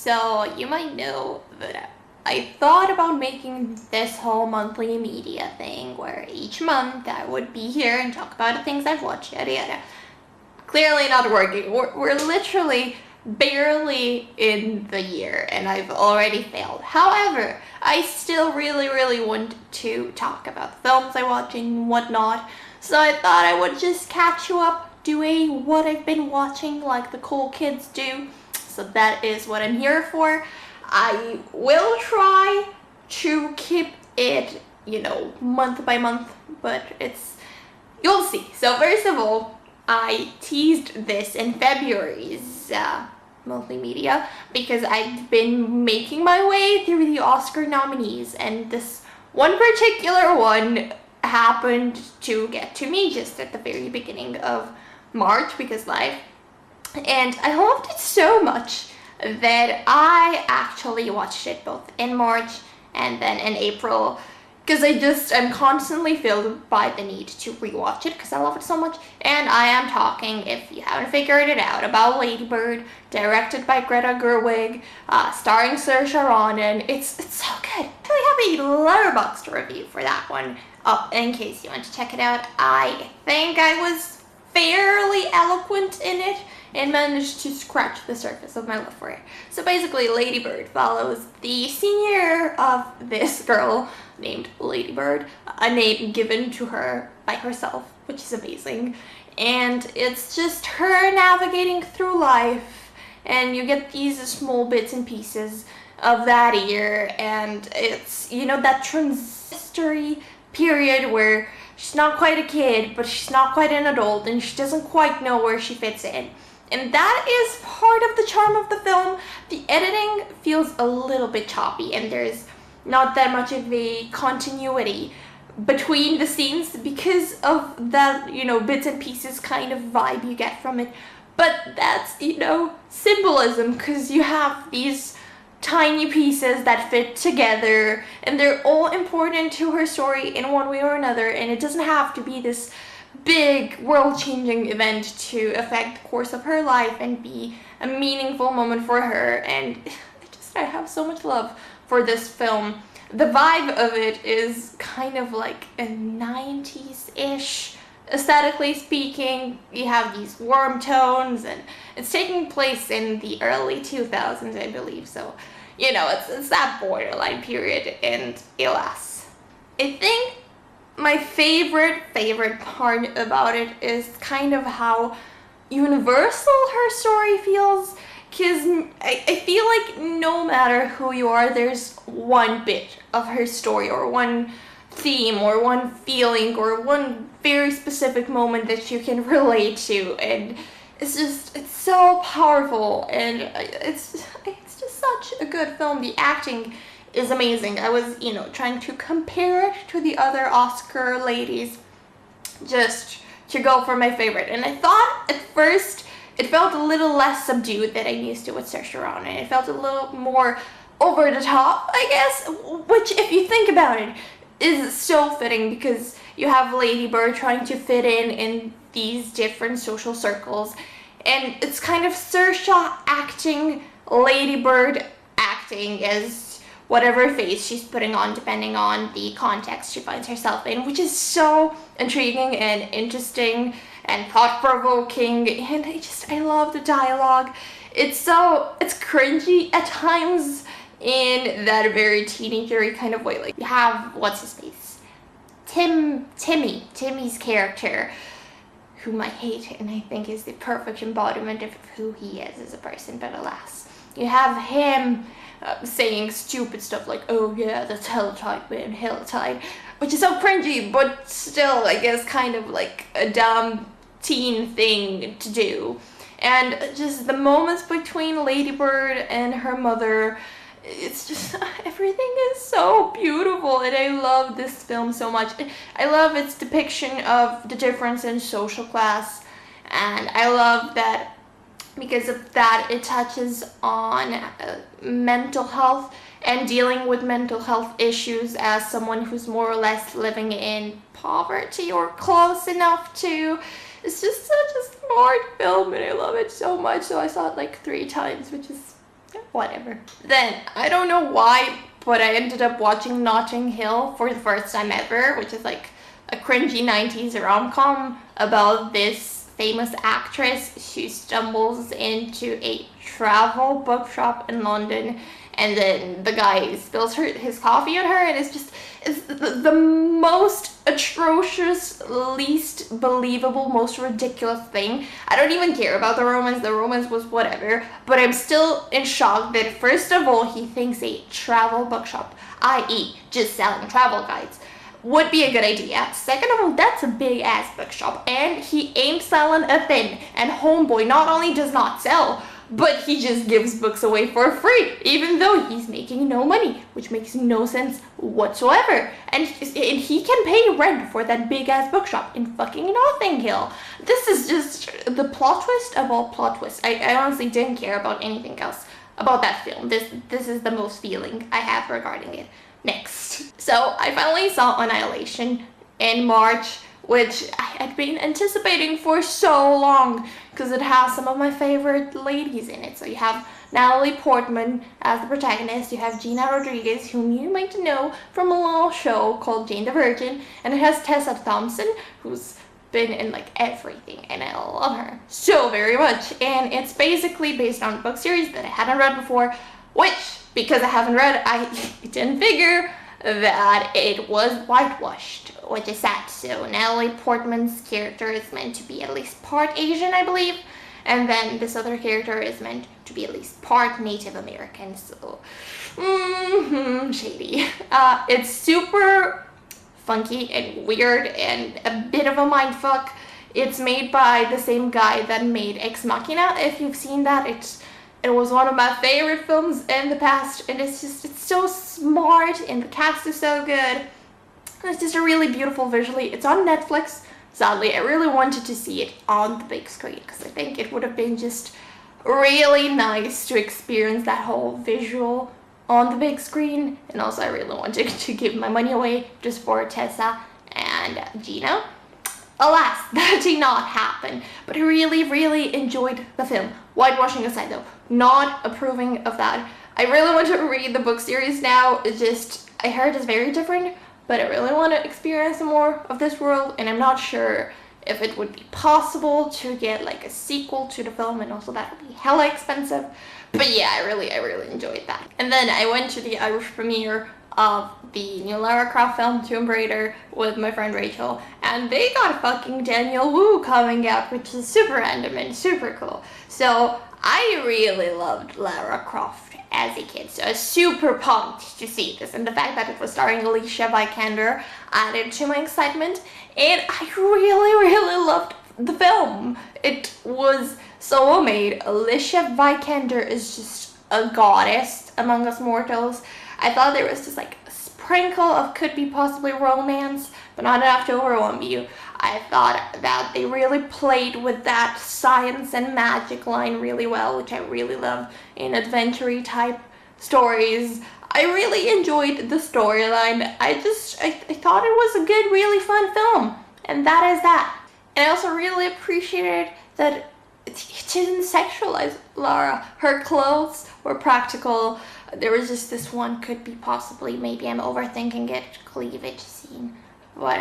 So you might know that I thought about making this whole monthly media thing where each month I would be here and talk about the things I've watched, yada yada. Clearly not working. We're literally barely in the year and I've already failed. However, I still really want to talk about the films I watch and whatnot. So I thought I would just catch you up doing what I've been watching like the cool kids do. So that is what I'm here for. I will try to keep it, month by month, but you'll see. So first of all, I teased this in February's monthly media because I've been making my way through the Oscar nominees, and this one particular one happened to get to me just at the very beginning of March because live, and I loved it so much that I actually watched it both in March and then in April because I'm constantly filled by the need to rewatch it because I love it so much. And I am talking, if you haven't figured it out, about Lady Bird, directed by Greta Gerwig, starring Saoirse Ronan. It's so good. I have a Letterboxd review for that one up in case you want to check it out. I think I was fairly eloquent in it and managed to scratch the surface of my love for it. So basically, Lady Bird follows the senior of this girl named Lady Bird, a name given to her by herself, which is amazing. And it's just her navigating through life, and you get these small bits and pieces of that year, and it's, that transitory period where she's not quite a kid, but she's not quite an adult, and she doesn't quite know where she fits in. And that is part of the charm of the film. The editing feels a little bit choppy, and there's not that much of a continuity between the scenes because of that, bits and pieces kind of vibe you get from it. But that's, symbolism, because you have these tiny pieces that fit together, and they're all important to her story in one way or another, and it doesn't have to be this big world-changing event to affect the course of her life and be a meaningful moment for her. And I have so much love for this film. The vibe of it is kind of like a 90s-ish, aesthetically speaking. You have these warm tones, and it's taking place in the early 2000s, I believe, so it's that borderline period. And alas, I think my favorite part about it is kind of how universal her story feels, because I feel like no matter who you are, there's one bit of her story or one theme or one feeling or one very specific moment that you can relate to, and it's so powerful, and it's just such a good film. The acting is amazing. I was, trying to compare it to the other Oscar ladies just to go for my favorite. And I thought at first it felt a little less subdued than I'm used to with Saoirse Ronan. It felt a little more over the top, I guess, which, if you think about it, is so fitting because you have Lady Bird trying to fit in these different social circles, and it's kind of Saoirse acting Lady Bird acting as whatever face she's putting on depending on the context she finds herself in, which is so intriguing and interesting and thought-provoking. And I love the dialogue. It's cringy at times in that very teenagery kind of way. Like, you have, what's his face? Timmy's character, whom I hate and I think is the perfect embodiment of who he is as a person, but alas. You have him saying stupid stuff like, oh yeah, that's hell tight, man, hell tight, which is so cringy, but still, I guess, kind of like a dumb teen thing to do. And just the moments between Lady Bird and her mother, it's just, everything is so beautiful, and I love this film so much. I love its depiction of the difference in social class, and I love that because of that it touches on mental health and dealing with mental health issues as someone who's more or less living in poverty or close enough to. It's just such a smart film, and I love it so much. So I saw it like 3 times, which is whatever. Then, I don't know why, but I ended up watching Notting Hill for the first time ever, which is like a cringy 90s rom-com about this famous actress who stumbles into a travel bookshop in London, and then the guy spills his coffee on her, and it's the most atrocious, least believable, most ridiculous thing. I don't even care about the romance was whatever, but I'm still in shock that first of all he thinks a travel bookshop, i.e. just selling travel guides, would be a good idea. Second of all, that's a big ass bookshop, and he ain't selling a thing, and homeboy not only does not sell, but he just gives books away for free, even though he's making no money, which makes no sense whatsoever. And he can pay rent for that big ass bookshop in fucking Notting Hill. This is just the plot twist of all plot twists. I honestly didn't care about anything else about that film. This is the most feeling I have regarding it. Next. So I finally saw Annihilation in March, which I had been anticipating for so long because it has some of my favorite ladies in it. So you have Natalie Portman as the protagonist, you have Gina Rodriguez, whom you might know from a little show called Jane the Virgin, and it has Tessa Thompson, who's been in like everything, and I love her so very much. And it's basically based on a book series that I hadn't read before, which, because I haven't read, I didn't figure that it was whitewashed, which is sad. So Natalie Portman's character is meant to be at least part Asian, I believe, and then this other character is meant to be at least part Native American, so shady. It's super funky and weird and a bit of a mindfuck. It's made by the same guy that made Ex Machina, if you've seen that. It was one of my favorite films in the past, and it's so smart, and the cast is so good. And it's just a really beautiful visually. It's on Netflix. Sadly, I really wanted to see it on the big screen because I think it would have been just really nice to experience that whole visual on the big screen. And also, I really wanted to give my money away just for Tessa and Gina. Alas, that did not happen, but I really, really enjoyed the film. Whitewashing aside though, not approving of that. I really want to read the book series now. It's just, I heard it's very different, but I really want to experience more of this world, and I'm not sure if it would be possible to get like a sequel to the film, and also that would be hella expensive. But yeah, I really enjoyed that. And then I went to the Irish premiere of the new Lara Croft film, Tomb Raider, with my friend Rachel, and they got fucking Daniel Wu coming out, which is super random and super cool. So I really loved Lara Croft as a kid, so I was super pumped to see this, and the fact that it was starring Alicia Vikander added to my excitement, and I really loved the film. It was so well made. Alicia Vikander is just a goddess among us mortals. I thought there was just like a sprinkle of could be possibly romance, but not enough to overwhelm you. I thought that they really played with that science and magic line really well, which I really love in adventure-y type stories. I really enjoyed the storyline. I thought it was a good, really fun film, and that is that. And I also really appreciated that it didn't sexualize Lara. Her clothes were practical. There was just this one could be possibly, maybe I'm overthinking it, cleavage scene, but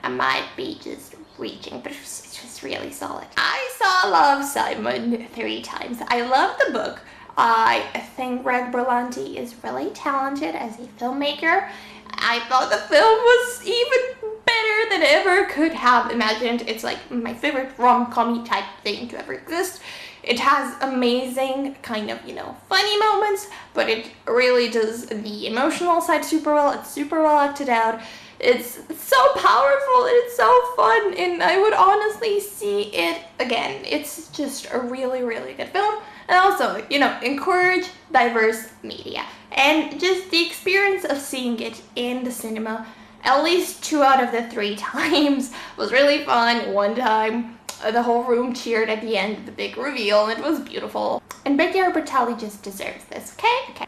I might be just reaching, but it's just really solid. I saw Love, Simon 3 times. I love the book. I think Greg Berlanti is really talented as a filmmaker. I thought the film was even better than I ever could have imagined. It's like my favorite rom-com type thing to ever exist. It has amazing kind of, funny moments, but it really does the emotional side super well. It's super well acted out. It's so powerful and it's so fun, and I would honestly see it again. It's just a really good film. And also, encourage diverse media. And just the experience of seeing it in the cinema at least 2 out of the 3 times was really fun. One time, the whole room cheered at the end of the big reveal, and it was beautiful. And Becky Albertalli just deserves this, okay?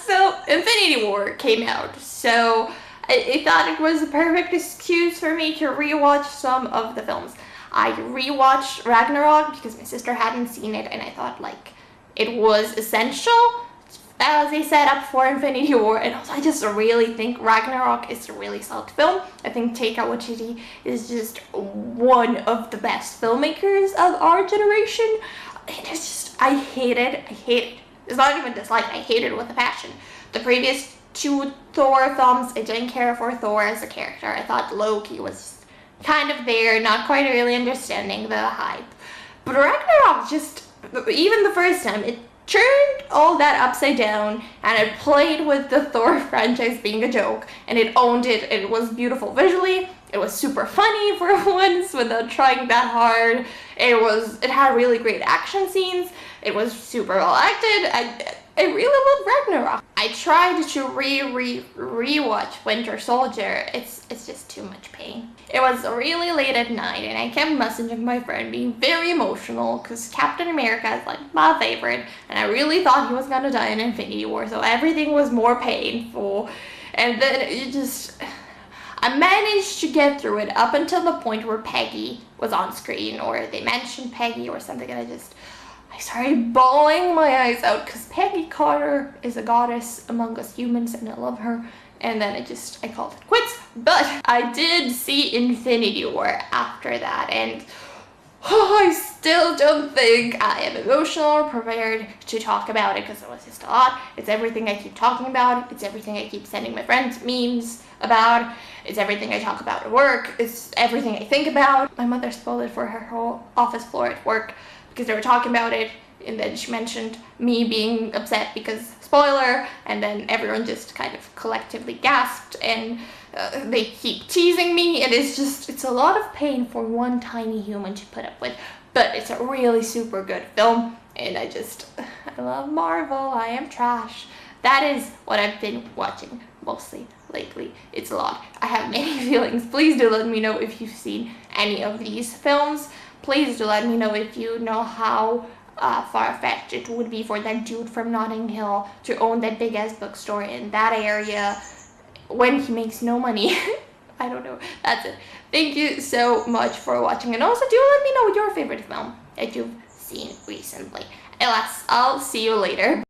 So Infinity War came out, so I thought it was a perfect excuse for me to rewatch some of the films. I rewatched Ragnarok because my sister hadn't seen it, and I thought it was essential as a setup for Infinity War, and also I just really think Ragnarok is a really solid film. I think Taika Waititi is just one of the best filmmakers of our generation. And it's just, I hate it. It's not even dislike, I hate it with a passion. The previous 2 Thor films, I didn't care for Thor as a character. I thought Loki was kind of there, not quite really understanding the hype. But Ragnarok just, even the first time, it turned all that upside down, and it played with the Thor franchise being a joke, and it owned it. It was beautiful visually. It was super funny for once without trying that hard. It had really great action scenes. It was super well acted. I really love Ragnarok. I tried to rewatch Winter Soldier. It's just too much pain. It was really late at night, and I kept messaging my friend being very emotional because Captain America is like my favorite, and I really thought he was gonna die in Infinity War, so everything was more painful. And then I managed to get through it up until the point where Peggy was on screen, or they mentioned Peggy or something, and I started bawling my eyes out because Peggy Carter is a goddess among us humans, and I love her. And then I called it quits. But I did see Infinity War after that, and I still don't think I am emotional or prepared to talk about it because it was just a lot. It's everything I keep talking about. It's everything I keep sending my friends memes about. It's everything I talk about at work. It's everything I think about. My mother spoiled it for her whole office floor at work because they were talking about it, and then she mentioned me being upset because spoiler, and then everyone just kind of collectively gasped, and they keep teasing me, and it's a lot of pain for one tiny human to put up with, but it's a really super good film, and I love Marvel. I am trash. That is what I've been watching mostly lately. It's a lot. I have many feelings. Please do let me know if you've seen any of these films. Please do let me know if you know how far-fetched it would be for that dude from Notting Hill to own that big-ass bookstore in that area when he makes no money. I don't know. That's it. Thank you so much for watching, and also do let me know your favorite film that you've seen recently. Alas, I'll see you later.